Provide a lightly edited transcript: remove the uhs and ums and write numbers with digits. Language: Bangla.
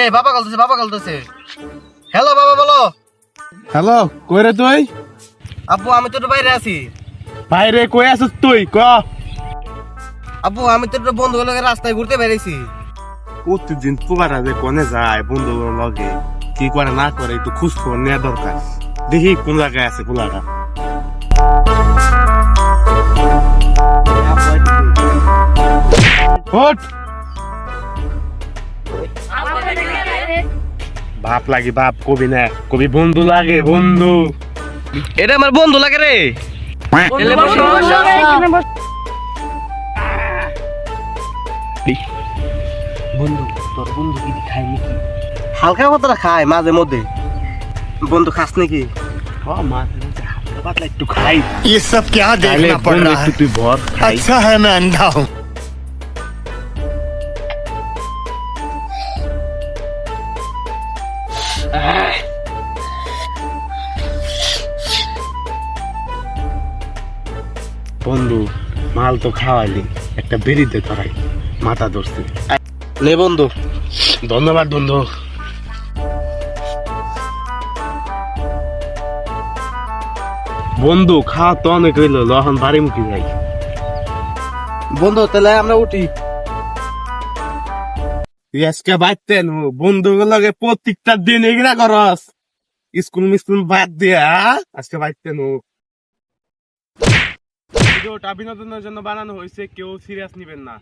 এই বাবা কলতেছে হ্যালো বাবা বলো। হ্যালো, কই রে তুই? আব্বু আমি তো একটু বাইরে আছি। বাইরে কই আছিস তুই? ক। আব্বু আমি তো একটু বন্ধুগুলোর লগে রাস্তায় ঘুরতে বেরিয়েছি। প্রতিদিন পোলারা যে কোনে যায় বন্ধুগুলোর লগে, কি করে না করে একটু খোঁজ খবর নেওয়া দরকার। দেখি কোন জায়গায় আছে পোলারা। ওঠ। বাপ লাগে বাপ কবি না, কবি বন্ধু লাগে বন্ধু। এটা আমার বন্ধু লাগে রে। বন্ধু তোর বন্ধু কি খায় নাকি? হালকা পাতলা খায় মাঝে মধ্যে। বন্ধু খাস নাকি? হালকা পাতলা একটু খাই। ये सब क्या देखना पड़ रहा है? তুই ভর খাই। अच्छा है मैं अंधा हूँ। বন্ধু মাল তো খাওয়াইলি, একটা বেরিতে ধরাই, মাথা ধরছে। নে বন্ধু। ধন্যবাদ বন্ধু। বন্ধু খাওয়া তো অনেক হইলো, এখন বাড়ি মুখে যাই। বন্ধু তাহলে আমরা উঠি। তুই আজকে বাইতেন বন্ধু লগে প্রত্যেকটা দিন এগুলা করস, স্কুল মিস্কুল বাদ দিয়া আজকে বাইতেন। ভিডিওটা বিনোদনের জন্য বানানো হয়েছে, কেউ সিরিয়াস নিবেন না।